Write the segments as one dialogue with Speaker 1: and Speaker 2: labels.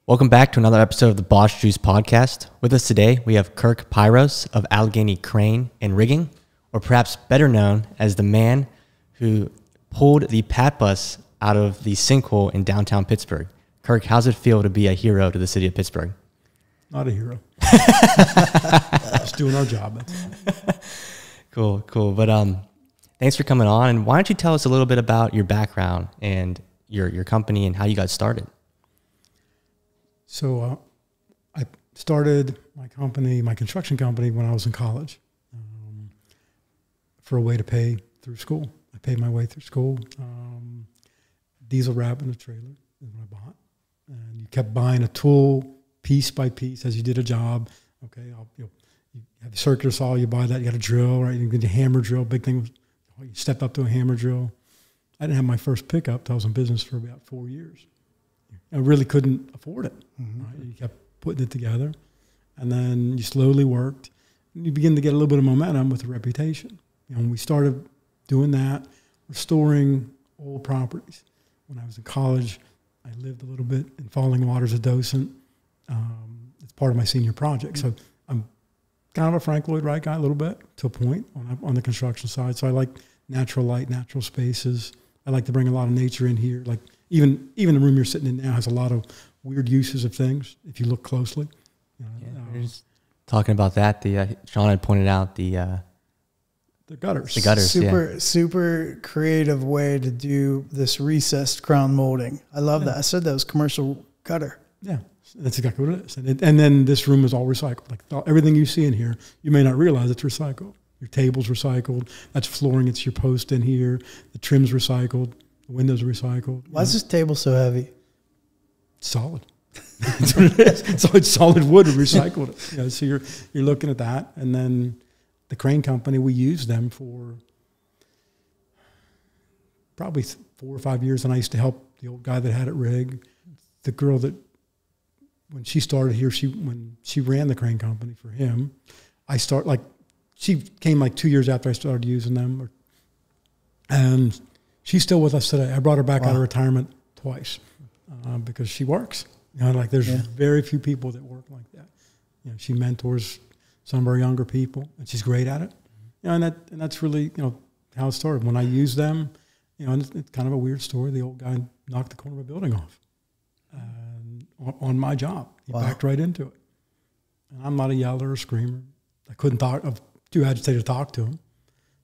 Speaker 1: Welcome back to another episode of the Boss Juice podcast. With us today, we have Kryk Pyros of Allegheny Crane and Rigging, or perhaps better known as the man who pulled the Pat bus out of the sinkhole in downtown Pittsburgh. Kyrk, how's it feel to be a hero to the city of Pittsburgh?
Speaker 2: Not a hero. Just doing our job.
Speaker 1: Cool. But thanks for coming on. And why don't you tell us a little bit about your background and your company and how you got started?
Speaker 2: So I started my company, my construction company, when I was in college for a way to pay through school. I paid my way through school. Diesel wrap in a trailer is what I bought. And you kept buying a tool piece by piece as you did a job. Okay, you have a circular saw, you buy that, you got a drill, right? You get a hammer drill, big thing was you step up to a hammer drill. I didn't have my first pickup till I was in business for about 4 years. I really couldn't afford it. Right? You kept putting it together, and then you slowly worked, and you begin to get a little bit of momentum with a reputation. You know, when we started doing that, restoring old properties. When I was in college, I lived a little bit in Falling Waters, a docent. It's part of my senior project. So I'm kind of a Frank Lloyd Wright guy a little bit, to a point, on the construction side. So I like natural light, natural spaces. I like to bring a lot of nature in here. Like even the room you're sitting in now has a lot of weird uses of things if you look closely.
Speaker 1: We're just talking about that. Sean had pointed out the
Speaker 2: gutters.
Speaker 1: The gutters,
Speaker 3: Super creative way to do this recessed crown molding. I love that. I said that was commercial gutter.
Speaker 2: Yeah, that's exactly what it is. And then this room is all recycled. Like everything you see in here, you may not realize it's recycled. Your table's recycled. That's flooring. It's your post in here. The trim's recycled. The windows are recycled.
Speaker 3: Why is this table so heavy?
Speaker 2: It's solid. That's what it is. So it's solid wood. We recycled it. You know, so you're looking at that. And then the crane company, we used them for probably 4 or 5 years. And I used to help the old guy that had it rigged. The girl that, when she started here, when she ran the crane company for him, she came like 2 years after I started using them. And she's still with us today. I brought her back out of retirement twice because she works. You know, like there's very few people that work like that. You know, she mentors some of our younger people, and she's great at it. You know, and that's really, you know, how it started. When I used them, you know, and it's kind of a weird story. The old guy knocked the corner of a building off on my job. He backed right into it. And I'm not a yeller or screamer. I couldn't talk. I'm too agitated to talk to him.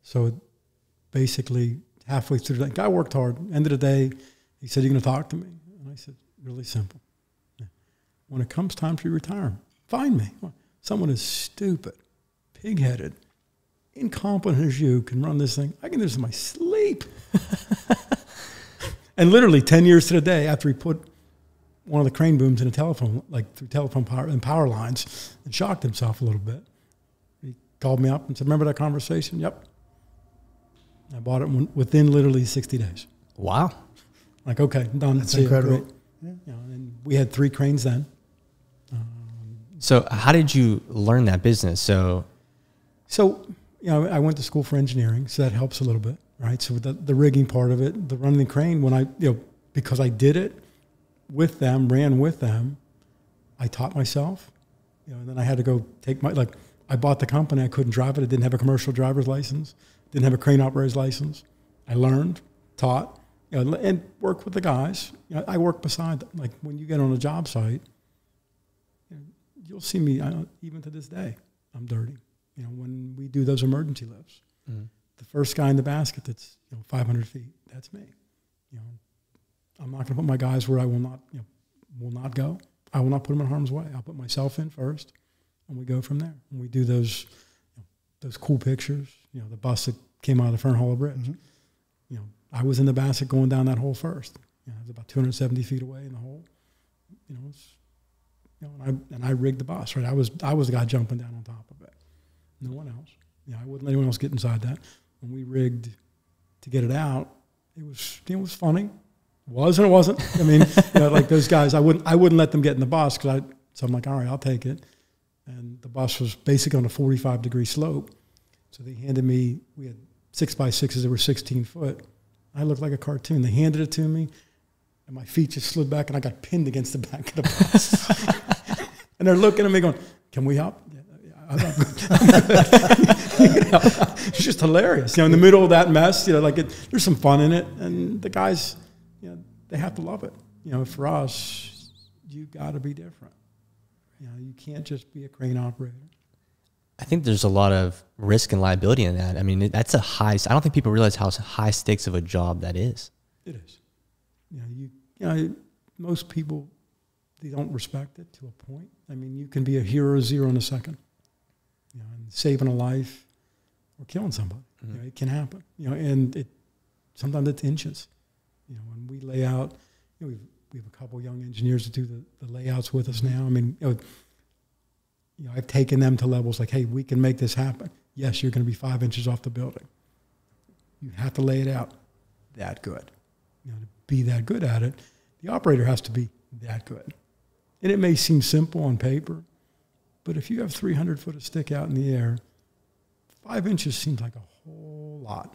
Speaker 2: So basically, halfway through the guy worked hard. End of the day, he said, "You're going to talk to me?" And I said, "Really simple. When it comes time to retire, find me. Someone as stupid, pig-headed, incompetent as you can run this thing. I can do this in my sleep." And literally 10 years to the day after he put one of the crane booms in a telephone, like through telephone power and power lines, and shocked himself a little bit, he called me up and said, "Remember that conversation?" "Yep." I bought it within literally 60 days.
Speaker 1: Wow.
Speaker 2: Like, okay, done.
Speaker 3: That's incredible.
Speaker 2: Yeah. You know, and we had 3 cranes then.
Speaker 1: So how did you learn that business? So,
Speaker 2: you know, I went to school for engineering, so that helps a little bit, right? So with the rigging part of it, the running the crane, because I did it with them, ran with them, I taught myself, you know, and then I had to go I bought the company, I couldn't drive it. I didn't have a commercial driver's license, didn't have a crane operator's license. I learned, taught, you know, and worked with the guys. You know, I work beside them. Like when you get on a job site, you know, you'll see me, even to this day, I'm dirty. You know, when we do those emergency lifts, the first guy in the basket that's 500 feet, that's me. You know, I'm not going to put my guys where I will not go. I will not put them in harm's way. I'll put myself in first, and we go from there. And we do those cool pictures. You know, the bus that came out of the Fernhall Bridge. You know, I was in the basket going down that hole first. You know, it was about 270 feet away in the hole. You know, and I rigged the bus. Right, I was the guy jumping down on top of it. No one else. You know, I wouldn't let anyone else get inside that. When we rigged to get it out, it was funny. It was and it wasn't. I mean, you know, like those guys, I wouldn't let them get in the bus so I'm like, all right, I'll take it. And the bus was basically on a 45-degree slope. So they handed me, we had 6x6s that were 16 foot. I looked like a cartoon. They handed it to me. and my feet just slid back, and I got pinned against the back of the bus. And they're looking at me going, "Can we help?" I'm it's just hilarious. In the middle of that mess, there's some fun in it, and the guys, they have to love it. For us, you got to be different. You can't just be a crane operator.
Speaker 1: I think there's a lot of risk and liability in that. I mean, that's a high. I don't think people realize how high stakes of a job that is.
Speaker 2: It is. Most people, they don't respect it to a point. I mean, you can be a hero or zero in a second. And saving a life or killing somebody.
Speaker 1: Mm-hmm.
Speaker 2: It can happen. And sometimes it's inches. When we lay out, we have a couple young engineers that do the layouts with us now. I mean, I've taken them to levels like, hey, we can make this happen. Yes, you're going to be 5 inches off the building. You have to lay it out that good. To be that good at it, the operator has to be that good. And it may seem simple on paper, but if you have 300 foot of stick out in the air, 5 inches seems like a whole lot.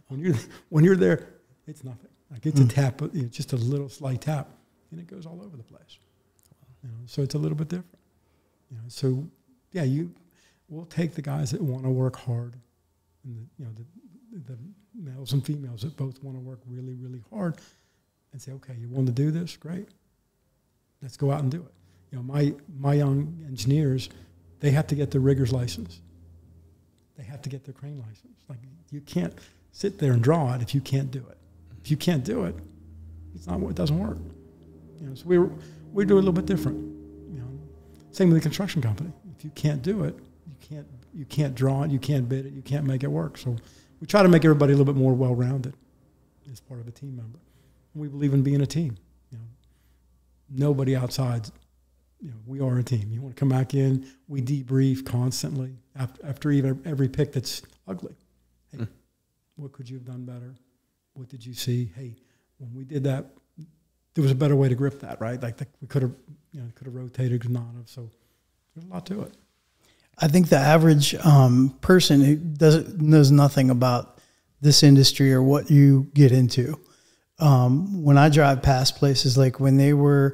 Speaker 2: When you're there, it's nothing. Like it's a tap, just a little slight tap, and it goes all over the place. So it's a little bit different. So yeah, we'll take the guys that want to work hard, and the males and females that both want to work really, really hard, and say, okay, you want to do this? Great. Let's go out and do it. My young engineers, they have to get their rigger's license. They have to get their crane license. Like, you can't sit there and draw it if you can't do it. If you can't do it, it doesn't work. So we do it a little bit different. Same with the construction company. If you can't do it, you can't draw it, you can't bid it, you can't make it work. So we try to make everybody a little bit more well-rounded as part of a team member. And we believe in being a team. Nobody outside. We are a team. You want to come back in, we debrief constantly after every pick that's ugly. Hey, what could you have done better? What did you see? Hey, when we did that, there was a better way to grip that, right? Like we could have, rotated, could not have. So there's a lot to it.
Speaker 3: I think the average person who knows nothing about this industry or what you get into, when I drive past places like when they were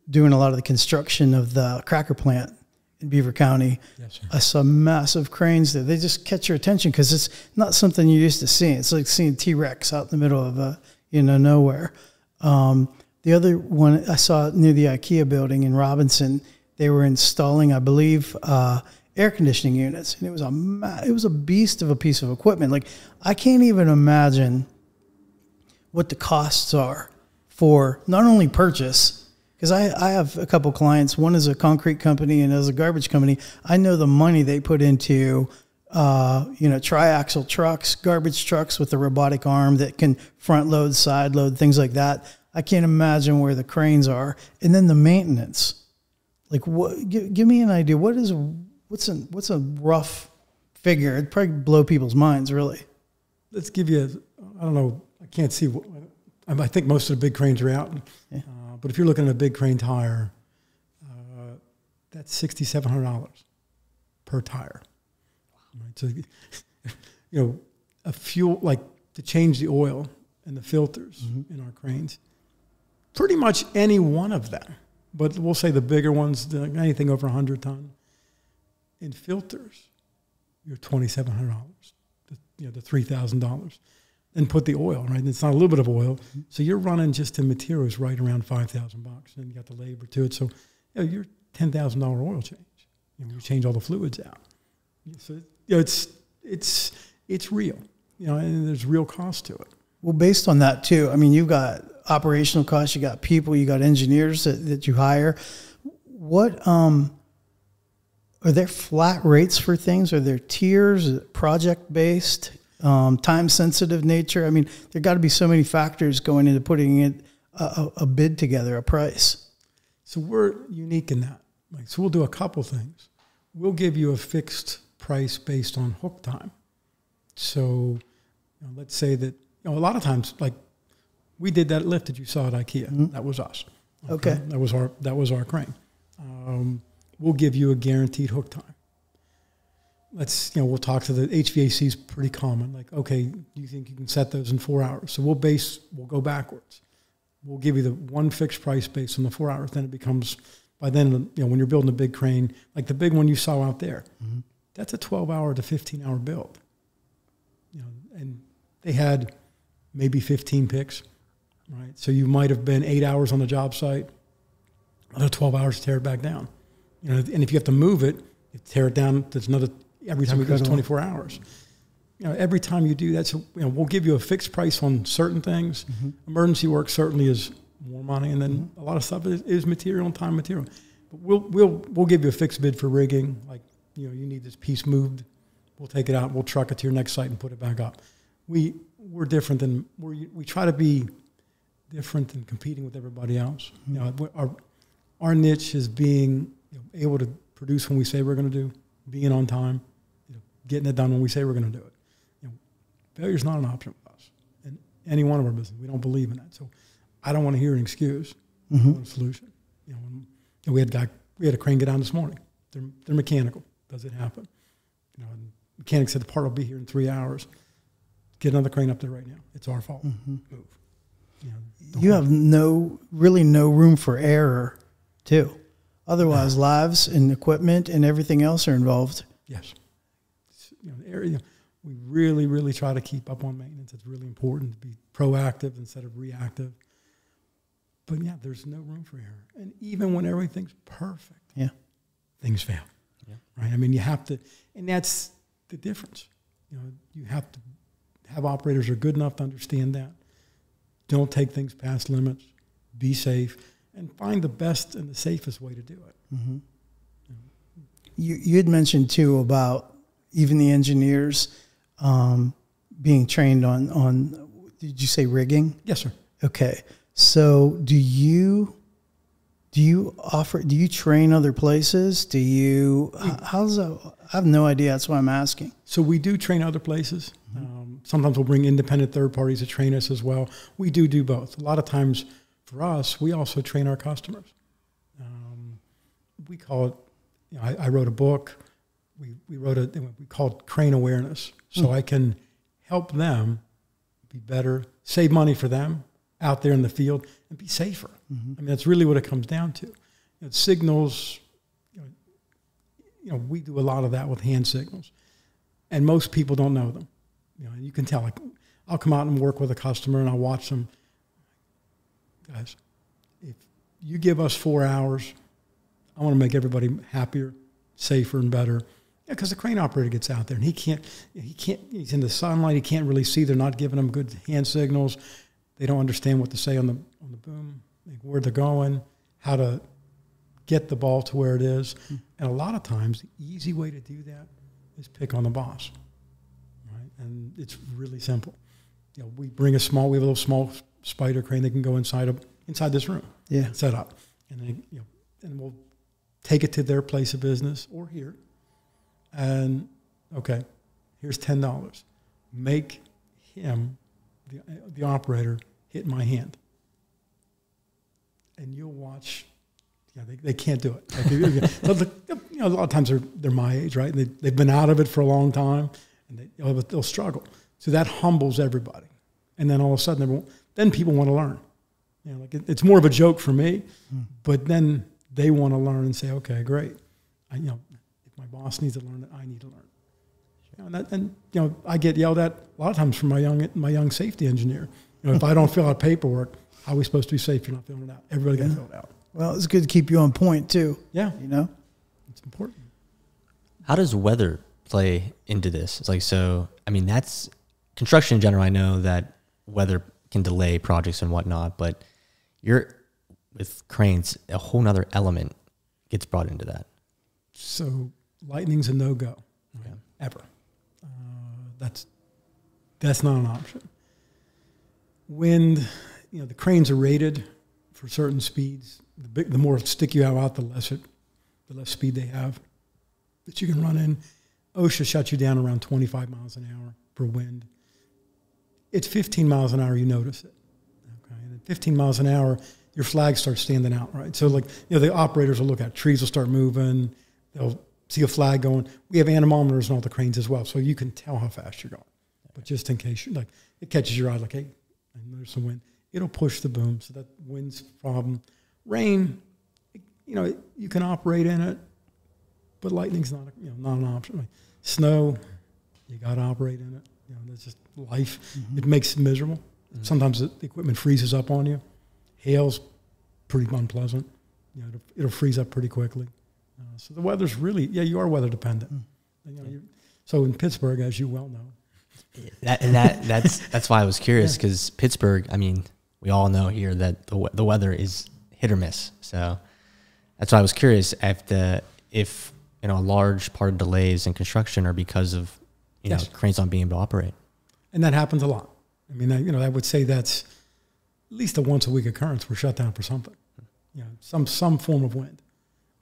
Speaker 3: doing a lot of the construction of the cracker plant in Beaver County, yes, I saw massive cranes there. They just catch your attention because it's not something you're used to seeing. It's like seeing T-Rex out in the middle of nowhere. The other one I saw near the IKEA building in Robinson, they were installing, I believe, air conditioning units, and it was a beast of a piece of equipment. Like, I can't even imagine what the costs are for not only purchase. Because I have a couple clients. One is a concrete company and is a garbage company. I know the money they put into, triaxle trucks, garbage trucks with a robotic arm that can front load, side load, things like that. I can't imagine where the cranes are. And then the maintenance. Like, give me an idea. What's a rough figure? It'd probably blow people's minds, really.
Speaker 2: Let's give you, I don't know, I can't see. I think most of the big cranes are out. Yeah. But if you're looking at a big crane tire, that's $6,700 per tire. Right? So, a fuel, like to change the oil and the filters in our cranes, pretty much any one of them. But we'll say the bigger ones, anything over 100 ton. In filters, you're $2,700, the $3,000. And put the oil, right? And it's not a little bit of oil. So you're running just in materials right around $5,000. And you got the labor to it. So you're $10,000 oil change. You change all the fluids out. So it's real, and there's real cost to it.
Speaker 3: Well, based on that too, I mean, you've got operational costs, you got people, you got engineers that you hire. What are there flat rates for things? Are there tiers? Is it project based? Time sensitive nature? I mean, there got to be so many factors going into putting a bid together, a price.
Speaker 2: So we're unique in that. So we'll do a couple things. We'll give you a fixed price based on hook time. So let's say that a lot of times, like we did that lift that you saw at IKEA. That was us.
Speaker 3: Okay.
Speaker 2: That was our crane. We'll give you a guaranteed hook time. We'll talk to the HVAC is pretty common. Like, okay, do you think you can set those in 4 hours? So we'll go backwards. we'll give you the one fixed price based on the 4 hours. Then it becomes, by then, when you're building a big crane, like the big one you saw out there, that's a 12-hour to 15-hour build. And they had maybe 15 picks, right? So you might have been 8 hours on the job site, another 12 hours to tear it back down. And if you have to move it, you tear it down. There's another, every time it goes 24 hours. Every time you do that, so we'll give you a fixed price on certain things. Emergency work certainly is more money, and then a lot of stuff is material and time material. But we'll give you a fixed bid for rigging. Like you need this piece moved, we'll take it out, we'll truck it to your next site and put it back up. We're different than we try to be different than competing with everybody else. Our niche is being able to produce when we say we're going to do, being on time, getting it done when we say we're going to do it. Failure is not an option for us in any one of our business. We don't believe in that. So I don't want to hear an excuse. I want a solution. We had a crane get down this morning. They're mechanical. Does it happen? And mechanic said the part will be here in 3 hours. Get another crane up there right now. It's our fault. Move.
Speaker 3: You have really no room for error, too. Otherwise, lives and equipment and everything else are involved.
Speaker 2: Yes. We really, really try to keep up on maintenance. It's really important to be proactive instead of reactive. But yeah, there's no room for error. And even when everything's perfect, things fail. Yeah. Right? I mean, you have to, and that's the difference. You have to have operators who are good enough to understand that. Don't take things past limits. Be safe, and find the best and the safest way to do it.
Speaker 3: You had mentioned too about even the engineers being trained on, did you say rigging?
Speaker 2: Yes, sir.
Speaker 3: Okay. So do you train other places? How's that? I have no idea. That's why I'm asking.
Speaker 2: So we do train other places. Sometimes we'll bring independent third parties to train us as well. We do both. A lot of times for us, we also train our customers. We call it, I wrote a book. We call it Crane Awareness. So I can help them be better, save money for them out there in the field, and be safer. I mean, that's really what it comes down to. Signals, we do a lot of that with hand signals. And most people don't know them. You can tell. Like, I'll come out and work with a customer, and I'll watch them. Guys, if you give us 4 hours, I want to make everybody happier, safer, and better. Yeah, because the crane operator gets out there, and he can't, he's in the sunlight, he can't really see. They're not giving him good hand signals. They don't understand what to say on the boom, like where they're going, how to get the ball to where it is. And a lot of times, the easy way to do that is pick on the boss, right? And it's really simple. We have a little small spider crane that can go inside this room, set up, and then and we'll take it to their place of business or here. And okay, here's $10. Make him, the operator, hit my hand, and you'll watch. They can't do it. A lot of times they're my age, right? They've been out of it for a long time, and they'll struggle. So that humbles everybody, and then all of a sudden, then people want to learn. It's more of a joke for me, but then they want to learn and say, okay, great. If my boss needs to learn it, I need to learn. I get yelled at a lot of times from my young safety engineer. If I don't fill out paperwork, how are we supposed to be safe if you're not filling it out? Everybody got to fill it out.
Speaker 3: Well, it's good to keep you on point too.
Speaker 2: Yeah. It's important.
Speaker 1: How does weather play into this? It's like, that's construction in general. I know that weather can delay projects and whatnot, but with cranes, a whole nother element gets brought into that.
Speaker 2: So lightning's a no-go, right? Ever. That's not an option. Wind, the cranes are rated for certain speeds. The more stick you have out, the less speed they have that you can run in. OSHA shuts you down around 25 miles an hour for wind. It's 15 miles an hour, you notice it. Okay, and at 15 miles an hour, your flag starts standing out, right? So the operators will look at trees will start moving. They'll see a flag going. We have anemometers on all the cranes as well, so you can tell how fast you're going. But just in case it catches your eye, like, hey, there's some wind. it'll push the boom. So that wind's problem. Rain, you know, you can operate in it, but lightning's not, not an option. Like snow, you got to operate in it. You know, that's just life. It makes it miserable. Sometimes the equipment freezes up on you. Hail's pretty unpleasant. You know, it'll freeze up pretty quickly. So the weather's really, you are weather dependent. You know, so in Pittsburgh, as you well know.
Speaker 1: That's why I was curious, because Pittsburgh, I mean, we all know here that the weather is hit or miss. So that's why I was curious if a large part of delays in construction are because of cranes not being able to operate.
Speaker 2: And that happens a lot. I mean, I would say that's at least a once a week occurrence. We're shut down for something. You know, some form of wind,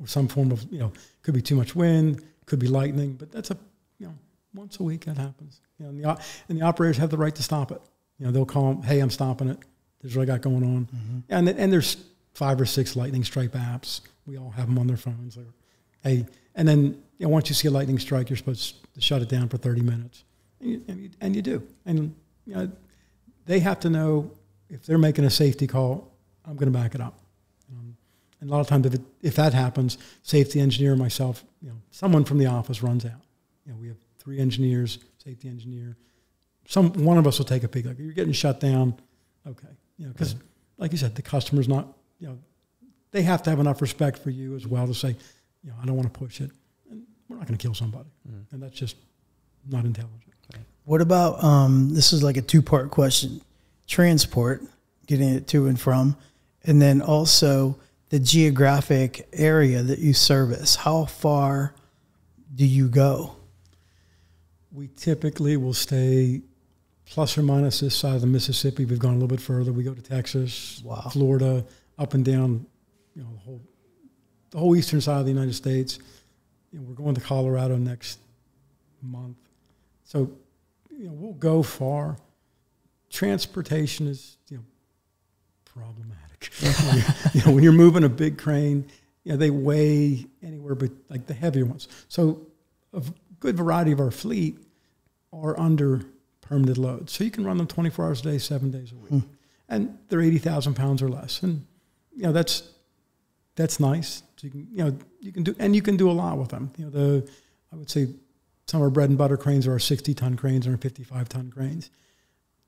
Speaker 2: or some form of, could be too much wind, could be lightning, but that's once a week that happens. You know, and the operators have the right to stop it. You know, they'll call them, hey, I'm stopping it. There's what I got going on. And there's 5 or 6 lightning strike apps. We all have them on their phones. Like, hey, and then once you see a lightning strike, you're supposed to shut it down for 30 minutes. And you do. And they have to know if they're making a safety call, I'm going to back it up. And a lot of times if that happens, safety engineer, myself, someone from the office runs out. We have 3 engineers, safety engineer. One of us will take a peek. Like, you're getting shut down. Okay. Because like you said, the customer's not, they have to have enough respect for you as well to say, I don't want to push it. And we're not going to kill somebody. And that's just not intelligent.
Speaker 3: What about, this is like a 2-part question, transport, getting it to and from, and then also the geographic area that you service. How far do you go?
Speaker 2: We typically will stay plus or minus this side of the Mississippi. We've gone a little bit further. We go to Texas, Florida, up and down, the whole eastern side of the United States. We're going to Colorado next month. So, we'll go far. Transportation is, problematic. When you're moving a big crane, they weigh anywhere but like the heavier ones. So a good variety of our fleet are under permitted loads. So you can run them 24 hours a day, 7 days a week. And they're 80,000 pounds or less. And, that's nice. So you can do a lot with them. I would say some of our bread and butter cranes are our 60-ton cranes and our 55-ton cranes.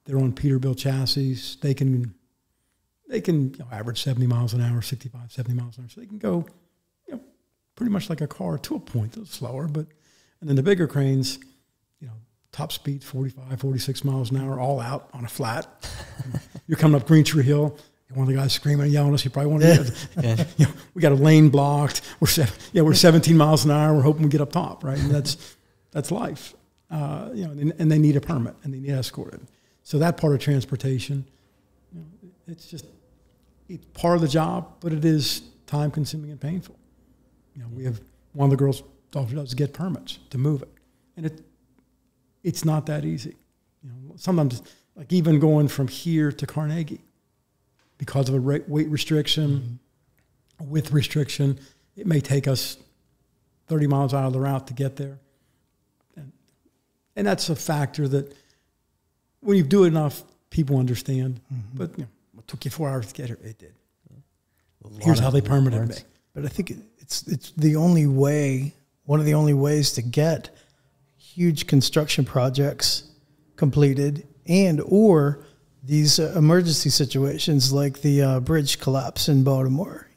Speaker 2: They're on Peterbilt chassis. They can average 70 miles an hour, 65, 70 miles an hour. So they can go, pretty much like a car to a point. They're slower, and then the bigger cranes, top speed 45, 46 miles an hour, all out on a flat. You're coming up Green Tree Hill. One of the guys screaming and yelling at us. You probably want to. We got a lane blocked. We're 17 miles an hour. We're hoping we get up top, right? And that's life. And they need a permit and they need escorted. So that part of transportation, it's part of the job, but it is time consuming and painful. We have one of the girls all she does is get permits to move it, and it's not that easy. Sometimes like even going from here to Carnegie, because of a weight restriction, width restriction, it may take us 30 miles out of the route to get there. And that's a factor that when you do it enough, people understand. But it took you 4 hours to get here. It did. Here's how they permitted me.
Speaker 3: But I think it's the only way, one of the only ways to get huge construction projects completed or these emergency situations like the bridge collapse in Baltimore,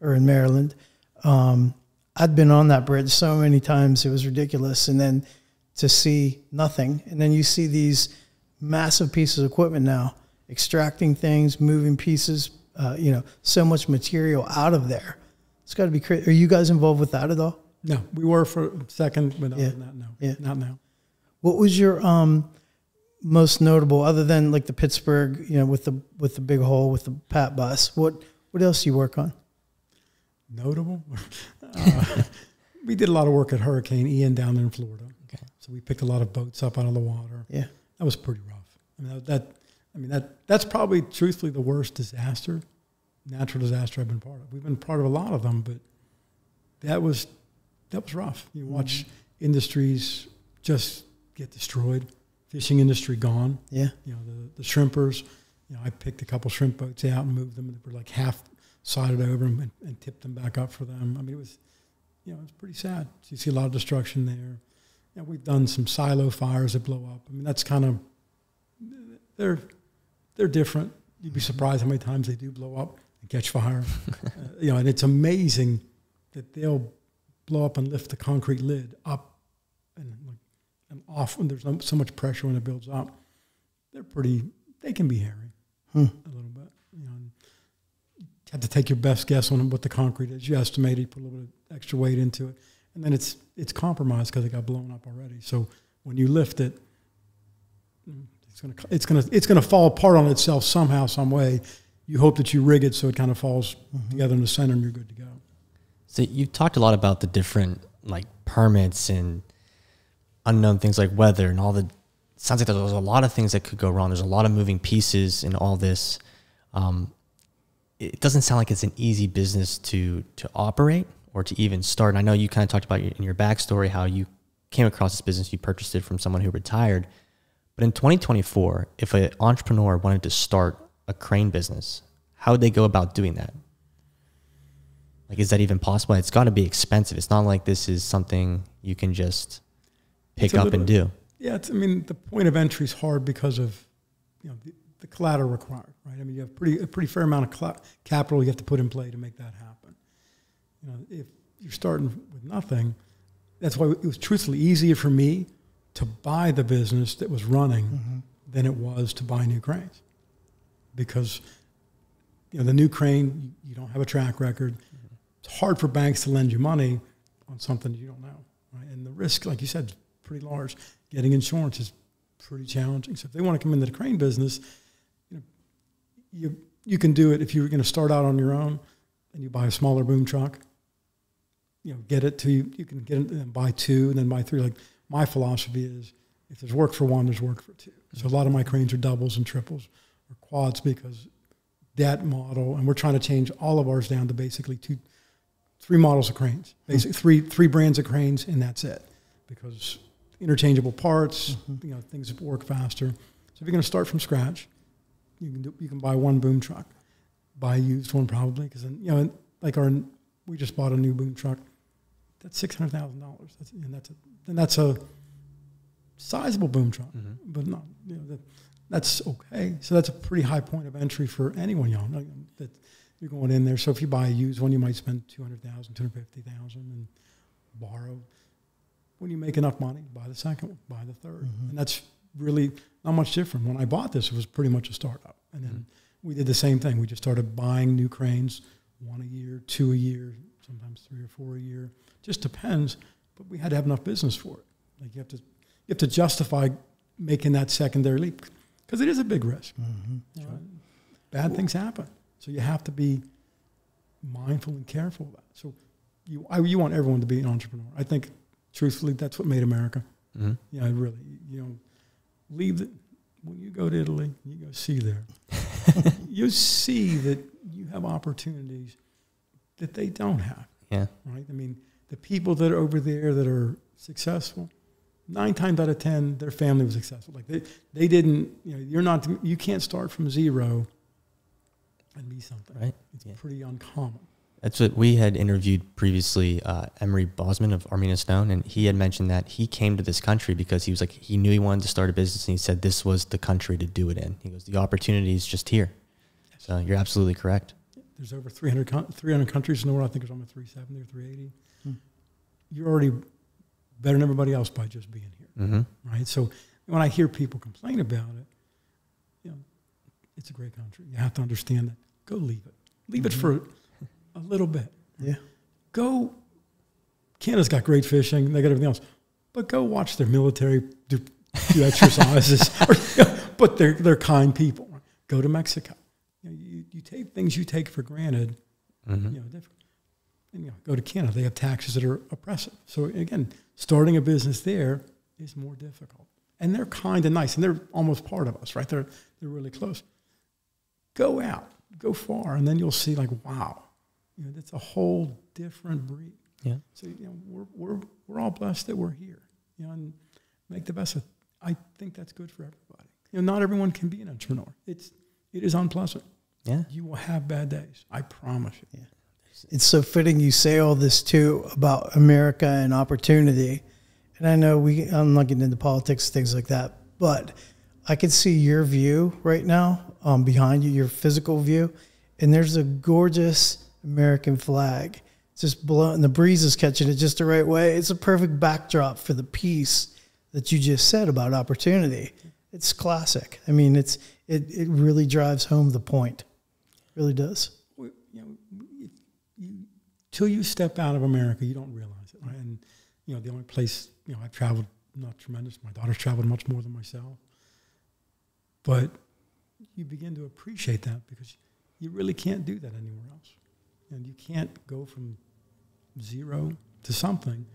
Speaker 3: or in Maryland. I'd been on that bridge so many times, it was ridiculous. And then to see nothing. And then you see these massive pieces of equipment now, extracting things, moving pieces, so much material out of there. It's got to be crazy. Are you guys involved with that at all?
Speaker 2: No, we were for a second, but not now.
Speaker 3: What was your most notable, other than like the Pittsburgh, with the big hole with the Pat bus? What else do you work on?
Speaker 2: Notable? We did a lot of work at Hurricane Ian down there in Florida. Okay. So we picked a lot of boats up out of the water. Yeah, that was pretty rough. That's probably truthfully the worst natural disaster I've been part of. We've been part of a lot of them, but that was rough. You watch industries just get destroyed. Fishing industry gone. Yeah. The shrimpers, You know, I picked a couple shrimp boats out and moved them. They were like half sided over them and tipped them back up for them. I mean, it was, you know, it's pretty sad. So you see a lot of destruction there. You know, we've done some silo fires that blow up. I mean, that's kind of, they're different. You'd be surprised how many times they do blow up and catch fire. You know, and it's amazing that they'll blow up and lift the concrete lid up and off when there's so much pressure when it builds up. They can be hairy a little bit. You know, you have to take your best guess on what the concrete is. You estimate it, you put a little bit of extra weight into it, and then it's compromised because it got blown up already. So when you lift it, it's gonna fall apart on itself somehow, some way. You hope that you rig it so it kind of falls together in the center, and you're good to go.
Speaker 1: So you talked a lot about the different like permits and unknown things like weather and all the. Sounds like there's a lot of things that could go wrong. There's a lot of moving pieces in all this. It doesn't sound like it's an easy business to operate or to even start. And I know you kind of talked about in your backstory how you came across this business. You purchased it from someone who retired. But in 2024, if an entrepreneur wanted to start a crane business, how would they go about doing that? Like, is that even possible? It's got to be expensive. It's not like this is something you can just pick up and do.
Speaker 2: Yeah, I mean, the point of entry is hard because of, you know, the collateral required, right? I mean, you have a pretty fair amount of capital you have to put in play to make that happen. You know, if you're starting with nothing, that's why it was truthfully easier for me to buy the business that was running than it was to buy new cranes. Because, you know, the new crane, you don't have a track record. It's hard for banks to lend you money on something you don't know, right? And the risk, like you said, is pretty large. Getting insurance is pretty challenging. So if they want to come into the crane business, you know, you can do it if you're going to start out on your own and you buy a smaller boom truck. You know, get it to you can get it and buy two and then buy three. Like my philosophy is, if there's work for one, there's work for two. So a lot of my cranes are doubles and triples or quads because that model, and we're trying to change all of ours down to basically three models of cranes, basically three brands of cranes, and that's it. Because interchangeable parts, you know, things that work faster. So if you're going to start from scratch, you can buy one boom truck, buy a used one probably, because then, you know, like we just bought a new boom truck. That's $600,000. That's a sizable boom truck, but not, you know, that's okay. So that's a pretty high point of entry for anyone young that you're going in there. So if you buy a used one, you might spend $200,000, $250,000 and borrow. When you make enough money, buy the second one, buy the third. And that's really not much different. When I bought this, it was pretty much a startup. And then we did the same thing. We just started buying new cranes, one a year, two a year, sometimes three or four a year. Just depends, but we had to have enough business for it. Like you have to justify making that secondary leap because it is a big risk. You know, bad things happen. So you have to be mindful and careful of that. So you want everyone to be an entrepreneur. I think, truthfully, that's what made America. Yeah, really. You know, when you go to Italy, you go see there. You see that you have opportunities that they don't have.
Speaker 1: Yeah.
Speaker 2: Right. I mean, the people that are over there that are successful, 9 times out of 10, their family was successful. Like they didn't. You know, you can't start from zero and be something. Right. It's pretty uncommon.
Speaker 1: That's what we had interviewed previously, Emery Bosman of Armina Stone, and he had mentioned that he came to this country because he was like, he knew he wanted to start a business, and he said this was the country to do it in. He goes, the opportunity is just here. Yes. So you're absolutely correct. There's
Speaker 2: over 300 countries in the world. I think there's almost 370 or 380. You're already better than everybody else by just being here, right? So when I hear people complain about it, you know, it's a great country. You have to understand that. Go leave it. Leave it for a little bit. Yeah. Go. Canada's got great fishing. They got everything else. But go watch their military do exercises. But they're kind people. Go to Mexico. You know, you take things you take for granted. You know, and, you know, go to Canada. They have taxes that are oppressive. So again, starting a business there is more difficult. And they're kind and nice, and they're almost part of us, right? They're really close. Go out. Go far, and then you'll see, like, wow. You know, that's a whole different breed. Yeah. So, you know, we're all blessed that we're here. You know, and make the best of it. I think that's good for everybody. You know, not everyone can be an entrepreneur. It's It is unpleasant.
Speaker 1: Yeah.
Speaker 2: You will have bad days. I promise you.
Speaker 3: Yeah. It's so fitting you say all this too about America and opportunity. And I know I'm not getting into politics, things like that, but I could see your view right now behind you, your physical view. And there's a gorgeous American flag. It's just blowing, the breeze is catching it just the right way. It's a perfect backdrop for the piece that you just said about opportunity. It's classic. I mean, it really drives home the point. It really does.
Speaker 2: Well, till you step out of America, you don't realize it, right? And the only place I've traveled, not tremendous. My daughter's traveled much more than myself, but you begin to appreciate that because you really can't do that anywhere else, and you can't go from zero to something.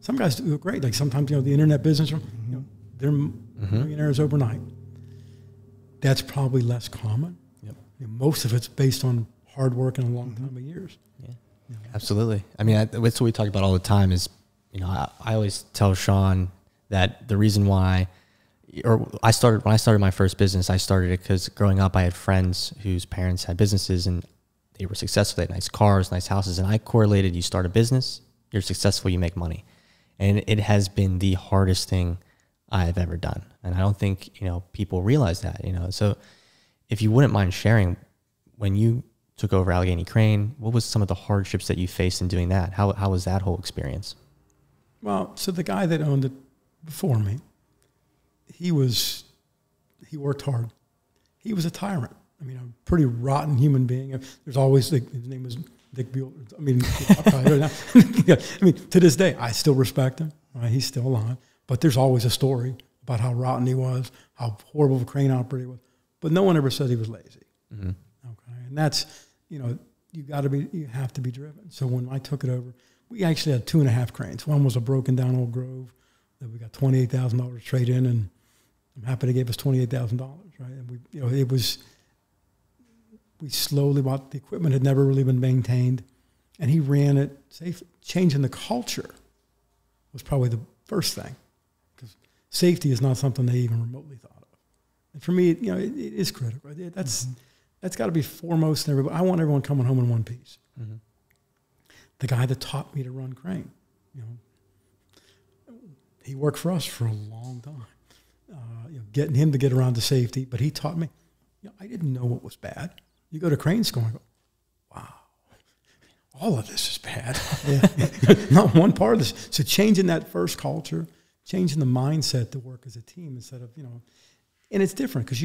Speaker 2: Some guys do it great. Like sometimes the internet business, they're millionaires overnight. That's probably less common.
Speaker 1: Yep.
Speaker 2: Most of it's based on hard work and a long time of years.
Speaker 1: Yeah. Absolutely. I mean, that's what we talk about all the time is, I always tell Sean that the reason why, when I started my first business, I started it because growing up, I had friends whose parents had businesses and they were successful. They had nice cars, nice houses. And I correlated, you start a business, you're successful, you make money. And it has been the hardest thing I've ever done. And I don't think, people realize that, So if you wouldn't mind sharing, when you took over Allegheny Crane, what was some of the hardships that you faced in doing that? How was that whole experience?
Speaker 2: Well, so the guy that owned it before me, he worked hard. He was a tyrant. I mean, a pretty rotten human being. There's always, his name was Dick Buell. I mean, to this day, I still respect him. Right? He's still alive. But there's always a story about how rotten he was, how horrible of a crane operator he was. But no one ever said he was lazy. Mm-hmm. Okay, and that's, you have to be driven. So when I took it over, we actually had 2.5 cranes. One was a broken down old Grove that we got $28,000 trade in, and I'm happy they gave us $28,000. Right, and we slowly bought the equipment. Had never really been maintained, and he ran it safely. Changing the culture was probably the first thing, because safety is not something they even remotely thought of. And for me, it is critical. That's got to be foremost in everybody. I want everyone coming home in one piece. Mm-hmm. The guy that taught me to run crane, he worked for us for a long time. Getting him to get around to safety, but he taught me. I didn't know what was bad. You go to crane school and go, wow, all of this is bad. Not one part of this. So changing that first culture, changing the mindset to work as a team instead of, and it's different because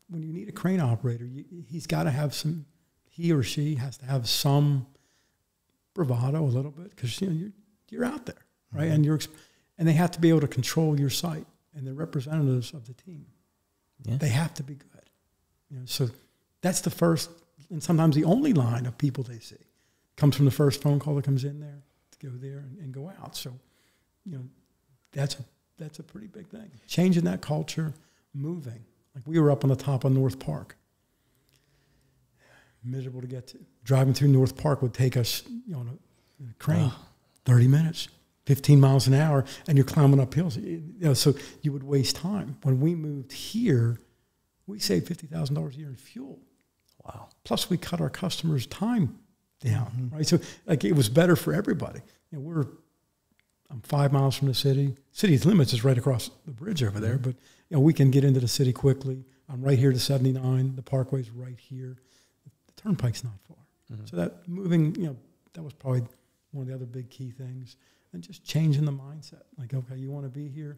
Speaker 2: when you need a crane operator, he's got to have he or she has to have some bravado a little bit because, you're out there, right? Mm-hmm. And they have to be able to control your site, and they're representatives of the team. Yeah. They have to be good. So that's the first and sometimes the only line of people they see. Comes from the first phone call that comes in there to go there and go out. So, that's a pretty big thing. Changing that culture, moving. Like we were up on the top of North Park. Miserable to get to. Driving through North Park would take us, on a crane, 30 minutes, 15 miles an hour, and you're climbing up hills. So you would waste time. When we moved here, we saved $50,000 a year in fuel.
Speaker 1: Wow.
Speaker 2: Plus, we cut our customers' time down, right? So, it was better for everybody. I'm 5 miles from the city. City's limits is right across the bridge over there, but we can get into the city quickly. I'm right here to 79. The Parkway's right here. The Turnpike's not far. Mm-hmm. So that moving, that was probably one of the other big key things. And just changing the mindset. Like, okay, you want to be here?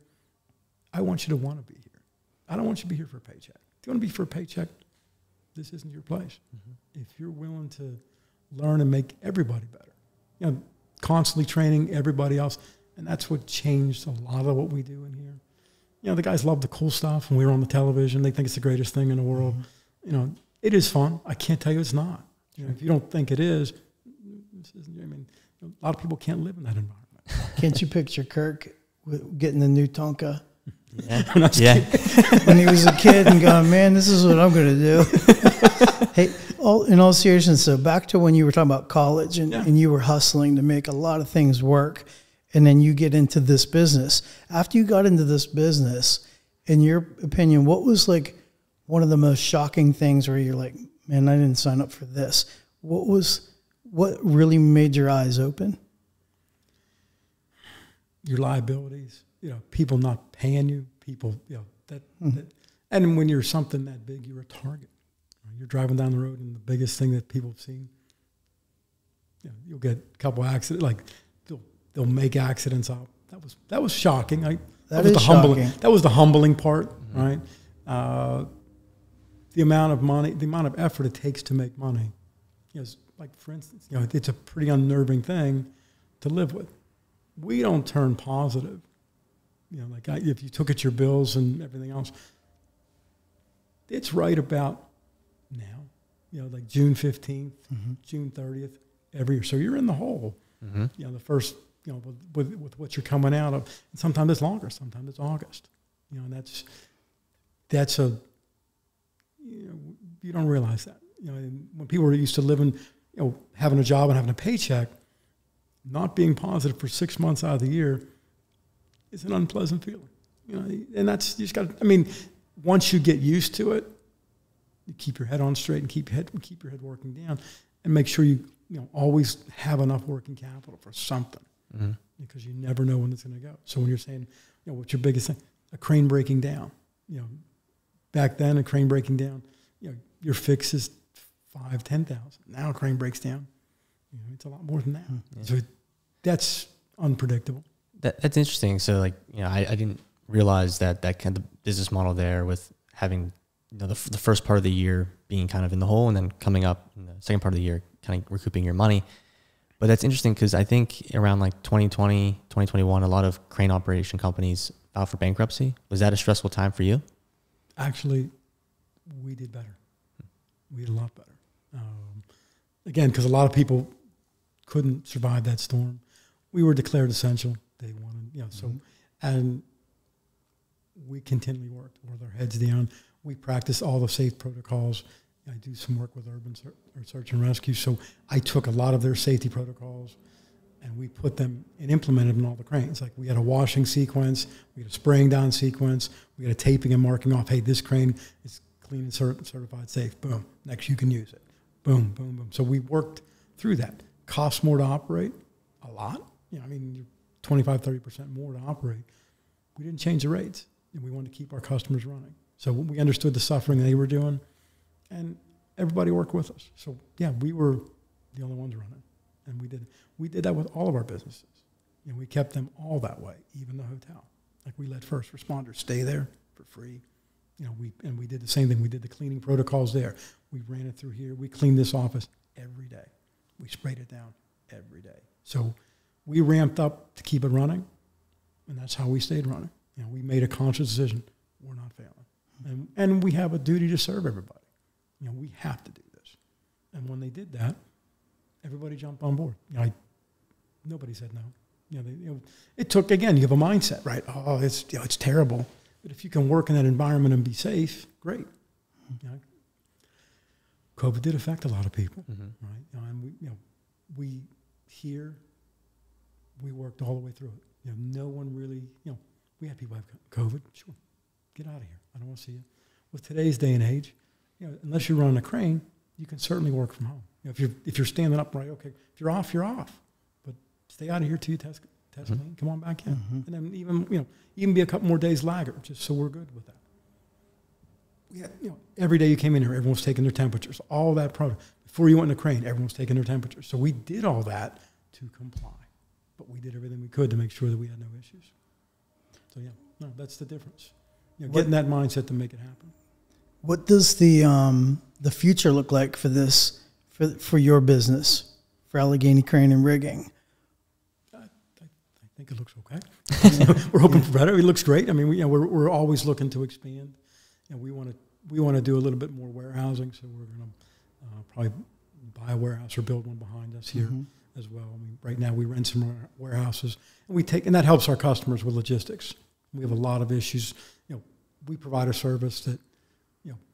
Speaker 2: I want you to want to be here. I don't want you to be here for a paycheck. If you want to be for a paycheck, this isn't your place. Mm-hmm. If you're willing to learn and make everybody better, constantly training everybody else. And that's what changed a lot of what we do in here. The guys love the cool stuff. When we were on the television, they think it's the greatest thing in the world. Mm-hmm. It is fun. I can't tell you it's not. If you don't think it is, this isn't, a lot of people can't live in that environment.
Speaker 3: Can't you picture Kyrk getting the new Tonka?
Speaker 1: Yeah.
Speaker 3: When he was a kid and going, man, this is what I'm going to do. Hey, in all seriousness, so back to when you were talking about college and you were hustling to make a lot of things work, and then you get into this business. After you got into this business, in your opinion, what was one of the most shocking things where you're like, man, I didn't sign up for this. What really made your eyes open?
Speaker 2: Your liabilities, people not paying you, people, that, and when you're something that big, you're a target. You're driving down the road, and the biggest thing that people have seen, you'll get a couple accidents, like they'll make accidents out. That was shocking. That was the humbling part, right? The amount of money, the amount of effort it takes to make money. Like for instance, it's a pretty unnerving thing to live with. We don't turn positive. If you took at your bills and everything else, it's right about now, like June 15th, June 30th, every year. So you're in the hole, the first, with what you're coming out of. And sometimes it's longer, sometimes it's August, and that's a, you don't realize that, when people are used to living, having a job and having a paycheck, not being positive for 6 months out of the year is an unpleasant feeling, and that's, you just got to, once you get used to it, you keep your head on straight and keep your head working down, and make sure you always have enough working capital for something, because you never know when it's going to go. So when you're saying, what's your biggest thing? A crane breaking down, back then a crane breaking down, your fix is $5,000-$10,000. Now a crane breaks down, it's a lot more than that. So that's unpredictable.
Speaker 1: That's interesting. So I didn't realize that kind of business model there with having the first part of the year being kind of in the hole, and then coming up in the second part of the year kind of recouping your money. But that's interesting because I think around 2020, 2021, a lot of crane operation companies filed for bankruptcy. Was that a stressful time for you?
Speaker 2: Actually, we did better. We did a lot better. Again, because a lot of people couldn't survive that storm. We were declared essential day one. So, and we continually worked with our heads down. We practiced all the safe protocols. I do some work with urban search and rescue. So I took a lot of their safety protocols and we put them and implemented them in all the cranes. Like we had a washing sequence, we had a spraying down sequence, we had a taping and marking off, hey, this crane is clean and certified safe. Boom. Next you can use it. Boom, boom, boom. So we worked through that. Costs more to operate, a lot. You're 25, 30% more to operate. We didn't change the rates, and we wanted to keep our customers running. So we understood the suffering they were doing, and everybody worked with us. So yeah, we were the only ones running, and we did that with all of our businesses. We kept them all that way, even the hotel. Like we let first responders stay there for free. We did the same thing. We did the cleaning protocols there. We ran it through here. We cleaned this office every day. We sprayed it down every day. So we ramped up to keep it running, and that's how we stayed running. We made a conscious decision. We're not failing. And we have a duty to serve everybody. We have to do this. And when they did that, everybody jumped on board. Nobody said no. It took, again, you have a mindset, right? Oh, it's terrible. But if you can work in that environment and be safe, great. COVID did affect a lot of people, right? And we worked all the way through it. No one really, we had people have COVID. Sure, get out of here. I don't want to see you. With today's day and age, unless you're running a crane, you can certainly work from home. If you're standing upright, okay. If you're off, you're off. But stay out of here till you test clean. Come on back in, and then even be a couple more days laggard, just so we're good with that. Every day you came in here, everyone was taking their temperatures. All that product before you went in the crane, everyone was taking their temperatures. So we did all that to comply, but we did everything we could to make sure that we had no issues. So that's the difference. Getting that mindset to make it happen.
Speaker 3: What does the future look like for this, for your business, for Allegheny Crane and Rigging?
Speaker 2: I think it looks okay. We're hoping for better. It looks great. We're always looking to expand. We want to do a little bit more warehousing, so we're going to probably buy a warehouse or build one behind us here as well. Right now we rent some warehouses, and that helps our customers with logistics. We have a lot of issues. We provide a service that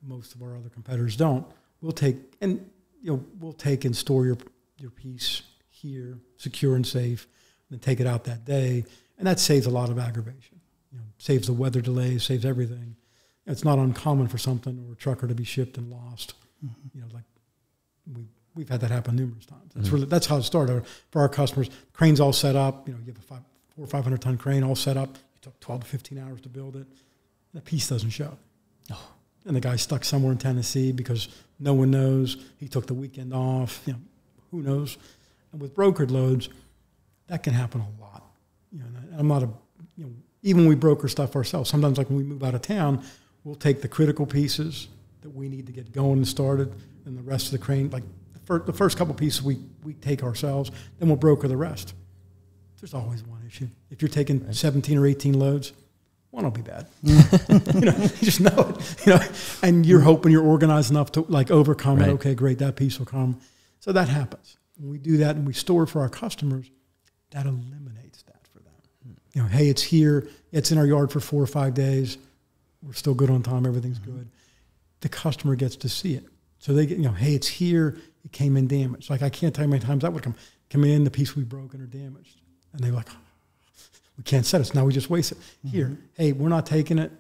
Speaker 2: most of our other competitors don't. We'll take and store your piece here, secure and safe, and then take it out that day, and that saves a lot of aggravation. Saves the weather delays, saves everything. it's not uncommon for something or a trucker to be shipped and lost. You know, like we've had that happen numerous times. That's really, that's how it started for our customers. Crane's all set up. You know, you have a 400 or 500 ton crane all set up. It took 12 to 15 hours to build it. That piece doesn't show. Oh. And the guy's stuck somewhere in Tennessee because no one knows. He took the weekend off. You know, who knows? And with brokered loads, that can happen a lot. You know, and I'm not a, you know, even when we broker stuff ourselves, sometimes like when we move out of town, we'll take the critical pieces that we need to get going and started, and the rest of the crane, like the first couple pieces we take ourselves, then we'll broker the rest. There's always one issue. If you're taking 17 or 18 loads, one will be bad. You know, you just know it. You know, and you're hoping you're organized enough to like overcome it. Okay, great, that piece will come. So that happens. When we do that and we store for our customers, that eliminates that for them. You know, hey, it's here. It's in our yard for 4 or 5 days. We're still good on time. Everything's good. The customer gets to see it. So they get, you know, hey, it's here. It came in damaged. Like I can't tell you how many times that would come in, the piece we broken or damaged. And they're like, we can't set it. So now we just waste it. Here, hey, we're not taking it.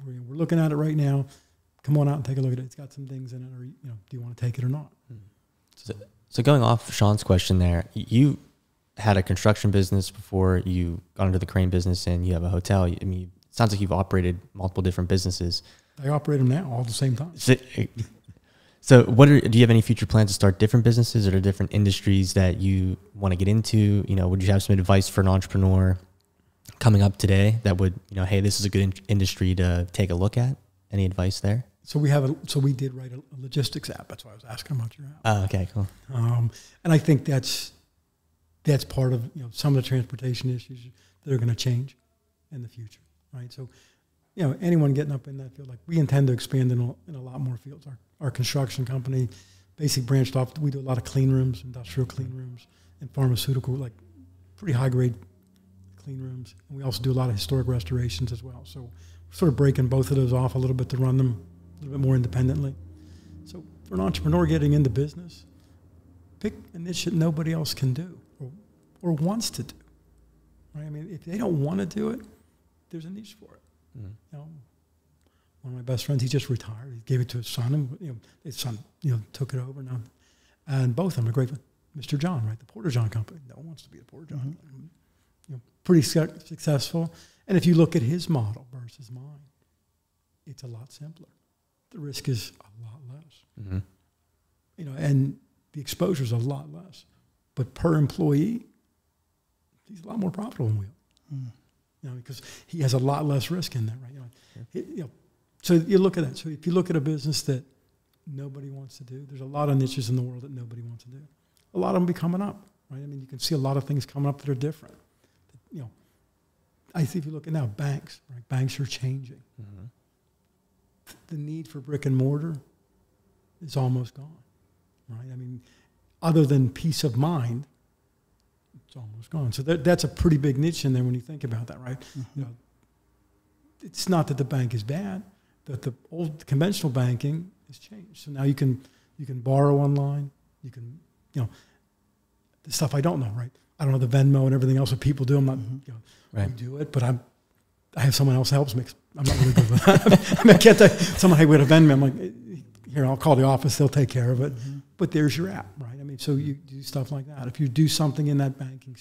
Speaker 2: We're looking at it right now. Come on out and take a look at it. It's got some things in it, or, you know, do you want to take it or not?
Speaker 1: So going off Sean's question there, you had a construction business before you got into the crane business, and you have a hotel. I mean, it sounds like you've operated multiple different businesses.
Speaker 2: I operate them now all at the same time.
Speaker 1: So do you have any future plans to start different businesses or different industries that you want to get into? You know, would you have some advice for an entrepreneur coming up today that would, you know, hey, this is a good industry to take a look at? Any advice there?
Speaker 2: So we did write a logistics app. That's why I was asking about your app.
Speaker 1: Oh, okay, cool.
Speaker 2: And I think that's part of, you know, some of the transportation issues that are going to change in the future, right? So, you know, anyone getting up in that field, like we intend to expand in a lot more fields. Our construction company basically branched off. We do a lot of clean rooms, industrial clean rooms, and pharmaceutical, like pretty high grade clean rooms. And we also do a lot of historic restorations as well. So we're sort of breaking both of those off a little bit to run them a little bit more independently. So for an entrepreneur getting into business, pick a niche that nobody else can do or wants to do. Right? I mean, if they don't want to do it, there's a niche for it. You know, one of my best friends, he just retired. He gave it to his son, and, you know, his son, you know, took it over now. And both of them are great. Mr. John, right, the Porter John Company. No one wants to be a Porter John. You know, pretty successful. And if you look at his model versus mine, it's a lot simpler. The risk is a lot less. You know, and the exposure is a lot less. But per employee, he's a lot more profitable than we are. You know, because he has a lot less risk in there, right? You know, so you look at that. So if you look at a business that nobody wants to do, there's a lot of niches in the world that nobody wants to do. A lot of them be coming up, right? I mean, you can see a lot of things coming up that are different. You know, I think if you look at now, banks, right? Banks are changing. The need for brick and mortar is almost gone, right? I mean, other than peace of mind, it's almost gone. So that's a pretty big niche in there when you think about that, right? You know, it's not that the bank is bad, that the old conventional banking has changed. So now you can borrow online. You can, you know, the stuff I don't know, right? I don't know the Venmo and everything else that people do. I'm not, you know, we do it, but I have someone else helps me. I'm not really good with that. I mean, I can't tell someone, hey, we had a Venmo. I'm like, here, I'll call the office. They'll take care of it. But there's your app, right? I mean, so you do stuff like that. If you do something in that banking,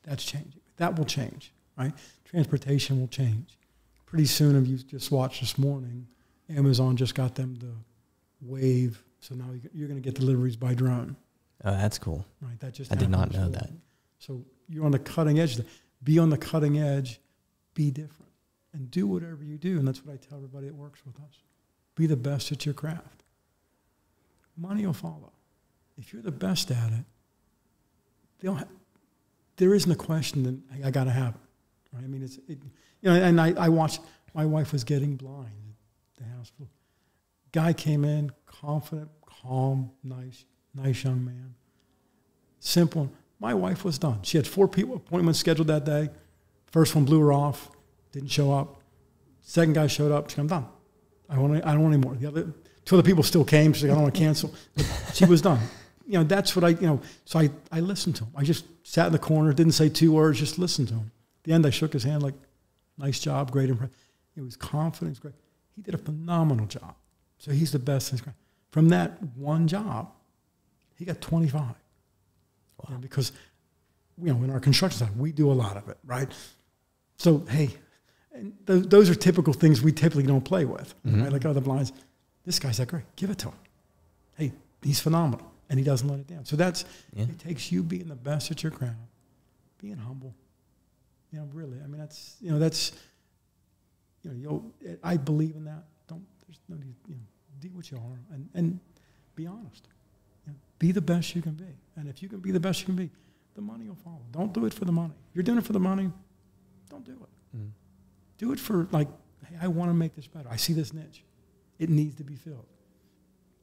Speaker 2: that's changing. That will change, right? Transportation will change. Pretty soon, if you just watched this morning, Amazon just got them the Wave. So now you're going to get deliveries by drone.
Speaker 1: Oh, that's cool.
Speaker 2: Right, that just
Speaker 1: I did not know that.
Speaker 2: So you're on the cutting edge. Be on the cutting edge. Be different. And do whatever you do. And that's what I tell everybody that works with us. Be the best at your craft. Money will follow. If you're the best at it, there isn't a question that hey, I got to have it. Right? I mean, you know, and I watched, my wife was getting blind at the house. Guy came in, confident, calm, nice young man. Simple. My wife was done. She had 4 appointments scheduled that day. First one blew her off, didn't show up. Second guy showed up. She said, I'm done. I don't want any more. The other 2 other people still came. She's like, I don't want to cancel. But she was done. You know, that's what so I listened to him. I just sat in the corner, didn't say 2 words, just listened to him. At the end, I shook his hand like, nice job, great impression. He was confident. Great. He did a phenomenal job. So he's the best in his craft. From that one job, he got 25. Wow. You know, because, you know, in our construction side, we do a lot of it, right? So, hey, and those are typical things we typically don't play with, right? Like other blinds. This guy's that great. Give it to him. Hey, he's phenomenal. And he doesn't let it down. So that's, it takes you being the best at your craft, being humble. You know, really. I mean, that's, you know, I believe in that. There's no need, you know, do what you are and be honest. You know, be the best you can be. And if you can be the best you can be, the money will follow. Don't do it for the money. If you're doing it for the money, don't do it. Do it for, like, hey, I want to make this better. I see this niche. It needs to be filled.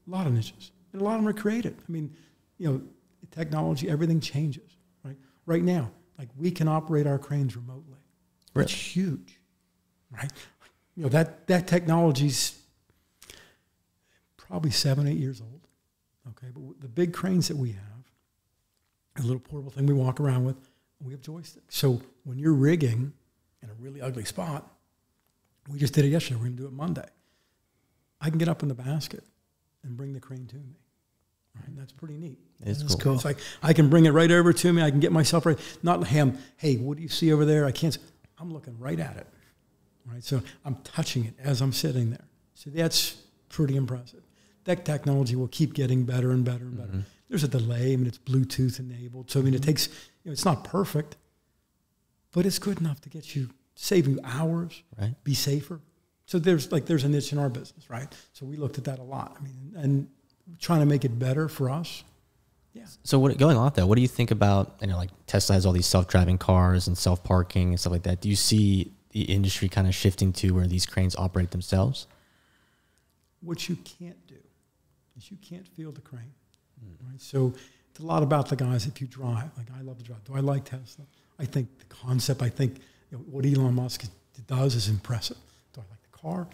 Speaker 2: A lot of niches. And a lot of them are created. I mean, you know, technology, everything changes, right? Right now, like, we can operate our cranes remotely.
Speaker 1: Really?
Speaker 2: It's huge, right? You know, that technology's probably 7, 8 years old, okay? But the big cranes that we have, a little portable thing we walk around with, we have joysticks. So when you're rigging in a really ugly spot, we just did it yesterday, we're going to do it Monday. I can get up in the basket and bring the crane to me. Right? That's pretty neat.
Speaker 1: It's
Speaker 3: cool.
Speaker 2: It's like I can bring it right over to me. I can get myself right. Not him, hey, what do you see over there? I can't see. I'm looking right at it. Right? So I'm touching it as I'm sitting there. So that's pretty impressive. That technology will keep getting better and better and better. There's a delay. I mean, it's Bluetooth enabled. So, I mean, it takes, you know, it's not perfect, but it's good enough to get you, save you hours,
Speaker 1: right?
Speaker 2: Be safer. So there's a niche in our business, right? So we looked at that a lot. I mean, and trying to make it better for us. Yeah.
Speaker 1: So going off that, what do you think about, you know, like Tesla has all these self-driving cars and self-parking and stuff like that. Do you see the industry kind of shifting to where these cranes operate themselves?
Speaker 2: What you can't do is you can't feel the crane, right? So it's a lot about the guys if you drive. Like, I love to drive. Do I like Tesla? I think the concept, I think, you know, what Elon Musk does is impressive. Do I like the car?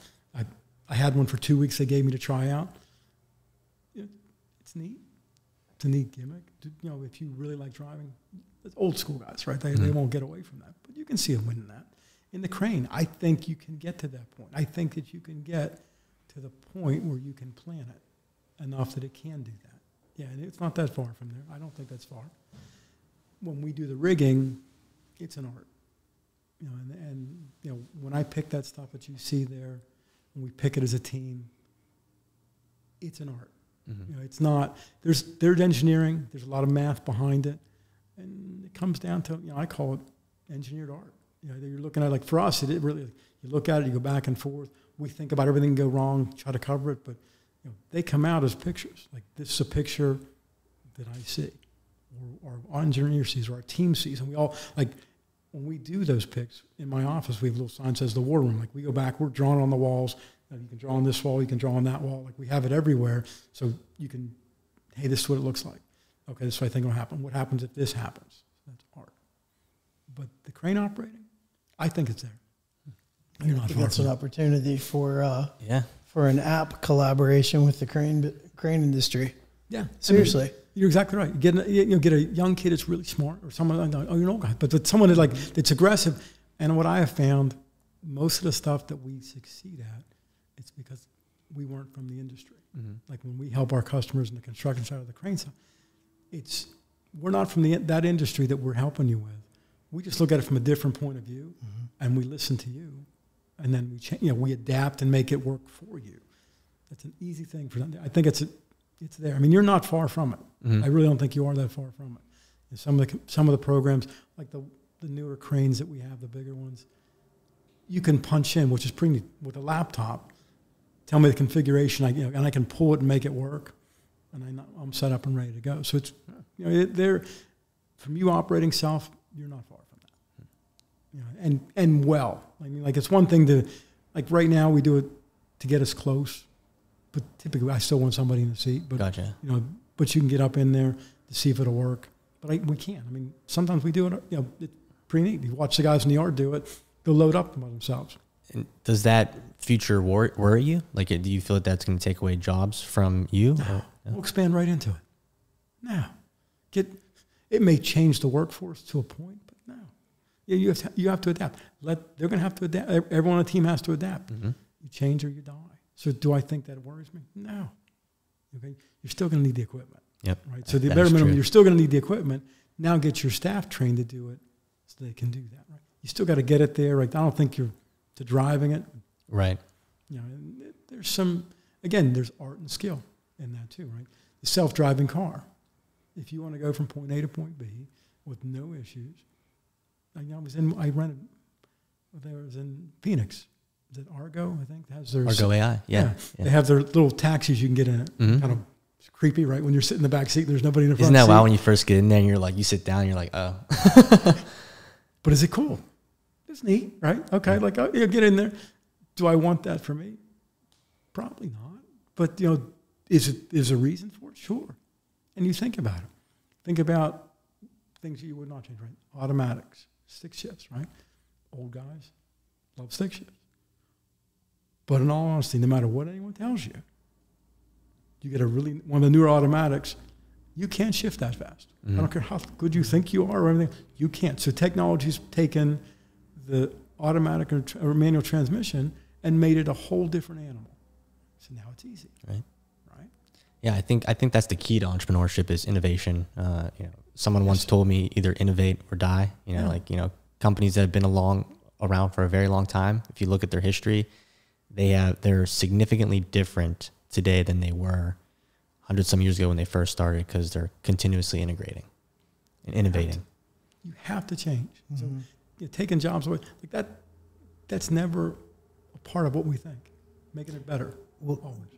Speaker 2: I had one for 2 weeks they gave me to try out. It's neat. It's a neat gimmick. You know, if you really like driving, it's old school guys, right? They won't get away from that. But you can see them winning that. In the crane, I think you can get to that point. I think that you can get to the point where you can plan it enough that it can do that. Yeah, and it's not that far from there. I don't think that's far. When we do the rigging, it's an art. You know, and you know, when I pick that stuff that you see there, when we pick it as a team, it's an art. You know, it's not, there's engineering, there's a lot of math behind it, and it comes down to, you know, I call it engineered art. You know, you're looking at, like, for us, it really, you look at it, you go back and forth, we think about everything go wrong, try to cover it, but, you know, they come out as pictures. Like, this is a picture that I see, or our engineer sees, or our team sees, and we all, like, when we do those pics in my office, we have a little sign that says the war room. Like, we go back, we're drawing on the walls. You can draw on this wall, you can draw on that wall. Like, we have it everywhere, so you can, hey, this is what it looks like. Okay, this is what I think will happen. What happens if this happens? That's art. But the crane operating, I think it's there. You're not far
Speaker 3: That's an opportunity for
Speaker 2: for
Speaker 3: an app collaboration with the crane industry.
Speaker 2: Yeah,
Speaker 3: seriously.
Speaker 2: I mean, you're exactly right. Get a young kid that's really smart, or someone like, oh, you're an old guy, but someone that's aggressive. And what I have found, most of the stuff that we succeed at, it's because we weren't from the industry. Like, when we help our customers in the construction side of the crane side, we're not from that industry that we're helping you with. We just look at it from a different point of view, and we listen to you, and then we change. You know, we adapt and make it work for you. That's an easy thing for them. I think it's there. I mean, you're not far from it. I really don't think you are that far from it. And some of the programs, like the newer cranes that we have, the bigger ones, you can punch in, which is pretty neat, with a laptop. Tell me the configuration, and I can pull it and make it work, and I'm set up and ready to go. So it's, you know, they're, from you operating self, you're not far from that. You know, and well, I mean, like, it's one thing to, like, right now we do it to get us close, but typically I still want somebody in the seat. But
Speaker 1: Gotcha.
Speaker 2: You know, but you can get up in there to see if it'll work. But we can. I mean, sometimes we do it. You know, it's pretty neat. You watch the guys in the yard do it; they'll load up by themselves.
Speaker 1: And does that future worry you? Like, do you feel that that's going to take away jobs from you?
Speaker 2: No. We'll expand right into it. Now, it may change the workforce to a point, but no. Yeah, you have to adapt. They're going to have to adapt. Everyone on the team has to adapt. You change or you die. So do I think that worries me? No. Okay, you're still going to need the equipment.
Speaker 1: Yep.
Speaker 2: Right. So the bare minimum, you're still going to need the equipment. Now get your staff trained to do it, so they can do that. Right. You still got to get it there. Right. I don't think you're to driving it.
Speaker 1: Right.
Speaker 2: You know, there's some. Again, there's art and skill in that too. Right. The self-driving car. If you want to go from point A to point B with no issues, I was in Phoenix. Is it Argo? I think has their
Speaker 1: Argo AI. Yeah.
Speaker 2: They have their little taxis you can get in it. Mm-hmm. Kind of creepy, right? When you're sitting in the back seat, there's nobody in the front seat.
Speaker 1: Isn't that wild when you first get in there and you're like, you sit down and you're like, oh.
Speaker 2: But is it cool? It's neat, right? Okay, like get in there. Do I want that for me? Probably not. But is a reason for it? Sure. And you think about it. Think about things you would not change, right? Automatics, stick shifts, right? Old guys love stick shifts. But in all honesty, no matter what anyone tells you, you get one of the newer automatics, you can't shift that fast. Mm-hmm. I don't care how good you think you are or anything, you can't. So technology's taken the automatic or manual transmission and made it a whole different animal. So now it's easy.
Speaker 1: Right. Yeah, I think that's the key to entrepreneurship is innovation. Someone once told me either innovate or die. Companies that have been around for a very long time, if you look at their history, they're significantly different today than they were hundreds some years ago when they first started because they're continuously integrating and innovating.
Speaker 2: You have to change. Mm-hmm. So taking jobs away, like that's never a part of what we think. Making it better.
Speaker 3: Well, always.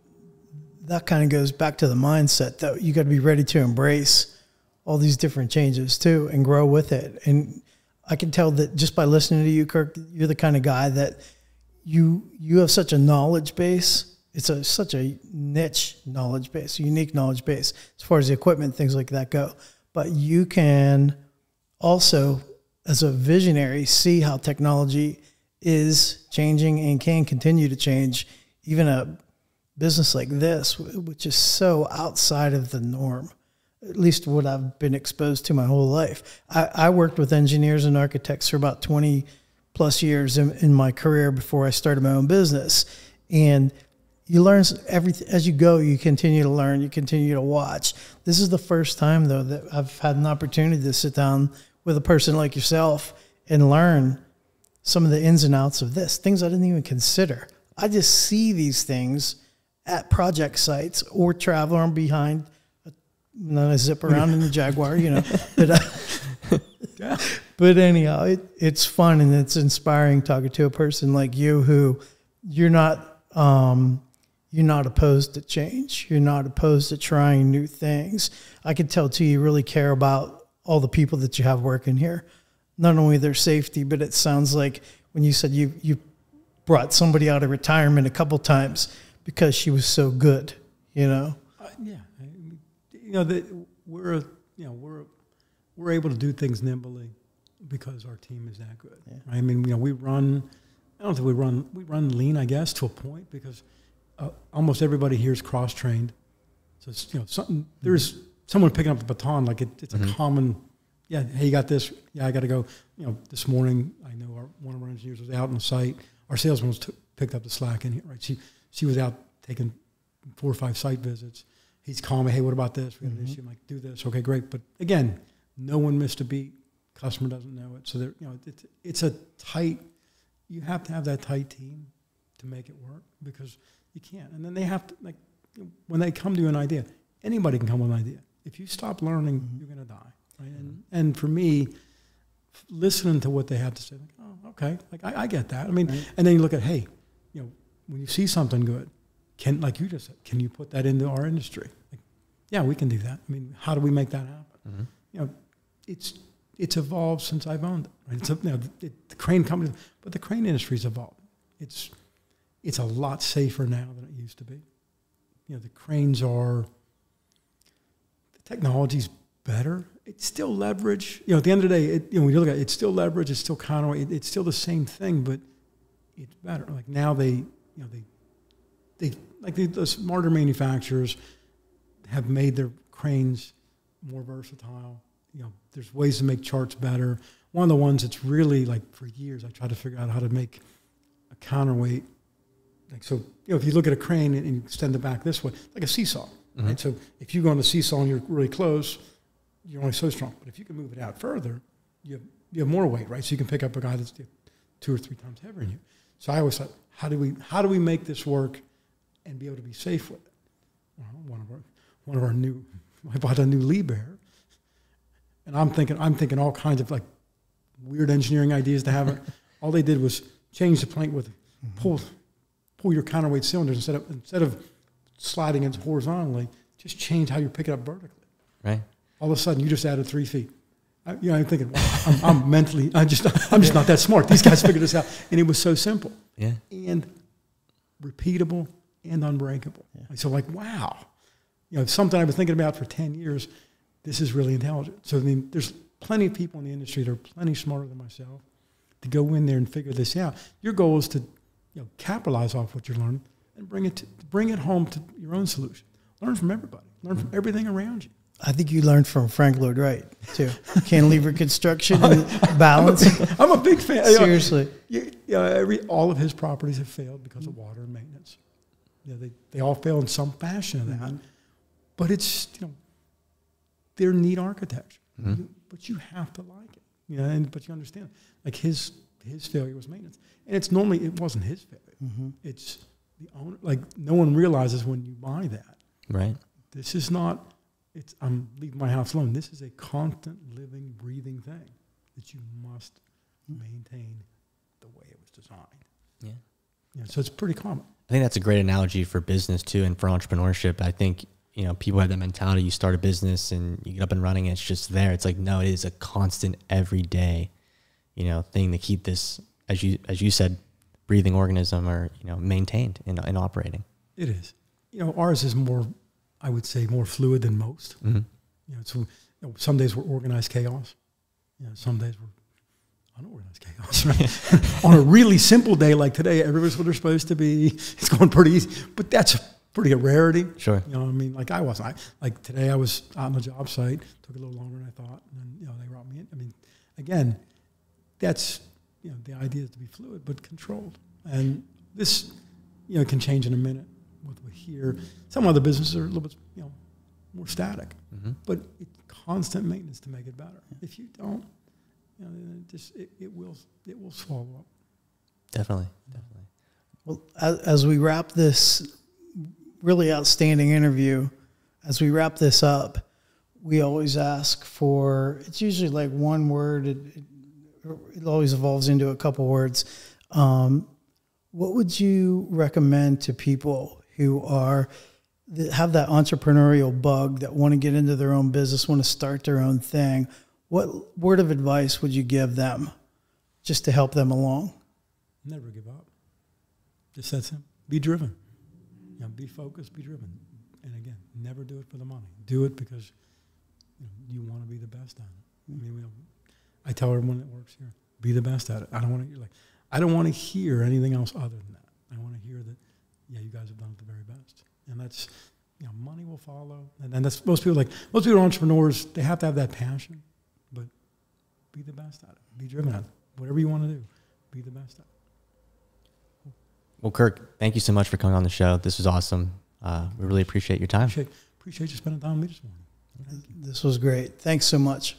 Speaker 3: That kind of goes back to the mindset that you got to be ready to embrace all these different changes too and grow with it. And I can tell that just by listening to you, Kyrk, you're the kind of guy that you have such a knowledge base. It's such a niche knowledge base, a unique knowledge base as far as the equipment, things like that go. But you can also, as a visionary, see how technology is changing and can continue to change. Even a business like this, which is so outside of the norm, at least what I've been exposed to my whole life. I worked with engineers and architects for about 20 plus years in my career before I started my own business. And you learn everything as you go. You continue to learn. You continue to watch. This is the first time, though, that I've had an opportunity to sit down with a person like yourself and learn some of the ins and outs of this, things I didn't even consider. I just see these things at project sites or travel on behind, I zip around in the Jaguar, But anyhow, it's fun and it's inspiring talking to a person like you who you're not opposed to change. You're not opposed to trying new things. I can tell too, you really care about all the people that you have working here, not only their safety, but it sounds like when you said you brought somebody out of retirement a couple times because she was so good,
Speaker 2: Yeah, we're able to do things nimbly because our team is that good. Yeah. I mean, we run. I don't think we run lean, I guess, to a point because almost everybody here is cross trained. So it's, something. There's someone picking up the baton like it's a common. Yeah, hey, you got this. Yeah, I got to go. This morning I know one of our engineers was out on the site. Our salesman picked up the slack in here. Right, she was out taking 4 or 5 site visits. He's calling me, hey, what about this? We got an issue. I'm like, do this. Okay, great. But again, no one missed a beat. Customer doesn't know it. So it's a tight, you have to have that tight team to make it work because you can't. And then they have to, when they come to an idea, anybody can come with an idea. If you stop learning, you're going to die. Right? And for me, listening to what they have to say, oh, okay, I get that. I mean, and then you look at, hey, when you see something good, like you just said, can you put that into our industry? Yeah, we can do that. I mean, how do we make that happen? It's evolved since I've owned it. Right? The crane company, but the crane industry's evolved. It's a lot safer now than it used to be. The cranes the technology's better. It's still leverage. At the end of the day, when you look at it, it's still leverage. It's still counterweight. It's still the same thing, but it's better. Like now the smarter manufacturers have made their cranes more versatile. There's ways to make charts better. One of the ones that's really for years I tried to figure out how to make a counterweight like, so, if you look at a crane and you extend the back this way, like a seesaw, right? So if you go on the seesaw and you're really close, you're only so strong. But if you can move it out further, you have more weight, right? So you can pick up a guy that's 2 or 3 times heavier than you. So I always thought, how do we make this work and be able to be safe with it? Well, one of our new, I bought a new Lee Bear, and I'm thinking all kinds of like weird engineering ideas to have it. All they did was change the plank with pull your counterweight cylinders instead of sliding it horizontally, just change how you're picking up vertically.
Speaker 1: Right.
Speaker 2: All of a sudden, you just added 3 feet. I'm thinking, well, I'm just not that smart. These guys figured this out, and it was so simple, and repeatable and unbreakable. Yeah. So, like, wow, something I've been thinking about for 10 years. This is really intelligent. So, I mean, there's plenty of people in the industry that are plenty smarter than myself to go in there and figure this out. Your goal is to, capitalize off what you're learning and bring it home to your own solution. Learn from everybody. Learn from everything around you.
Speaker 3: I think you learned from Frank Lloyd Wright too. Cantilever construction and balance.
Speaker 2: I'm a big fan.
Speaker 3: Seriously,
Speaker 2: all of his properties have failed because of water and maintenance. They all fail in some fashion of that. But it's they're neat architecture. But you have to like it. But you understand, like his failure was maintenance, and it wasn't his failure. It's the owner. Like no one realizes when you buy that.
Speaker 1: Right.
Speaker 2: This is not. I'm leaving my house alone. This is a constant, living, breathing thing that you must maintain the way it was designed. Yeah. So it's pretty common.
Speaker 1: I think that's a great analogy for business too, and for entrepreneurship. I think people have that mentality. You start a business and you get up and running, and it's just there. It's like no, it is a constant, everyday, thing to keep this, as you said, breathing organism or maintained and operating. It
Speaker 2: is. Ours is more, I would say, more fluid than most. So some days we're organized chaos. Some days we're unorganized chaos. Right? On a really simple day like today, everybody's what they're supposed to be. It's going pretty easy, but that's pretty a rarity.
Speaker 1: Sure.
Speaker 2: Like I wasn't. Like today, I was out on the job site. Took a little longer than I thought, and then they brought me in. I mean, again, that's the idea is to be fluid but controlled, and this can change in a minute. What we hear, some other businesses are a little bit more static, but it's constant maintenance to make it better. If you don't, it will swallow up.
Speaker 1: Definitely.
Speaker 3: Well, as we wrap this really outstanding interview, as we wrap this up, we always ask for, it's usually like one word. It always evolves into a couple words. What would you recommend to people who have that entrepreneurial bug, that want to get into their own business, want to start their own thing? What word of advice would you give them just to help them along?
Speaker 2: Never give up. Just that simple. Be driven. Be focused, be driven. And again, never do it for the money. Do it because you want to be the best at it. I tell everyone that works here, be the best at it. I don't want to hear anything else other than that. I want to hear that, you guys have done it the very best. And that's, money will follow. And that's most people are entrepreneurs, they have to have that passion. But be the best at it. Be driven at it. Whatever you want to do, be the best at it.
Speaker 1: Well, Kyrk, thank you so much for coming on the show. This was awesome. We really appreciate your time.
Speaker 2: Appreciate you spending time with me this morning. Thank you.
Speaker 3: This was great. Thanks so much.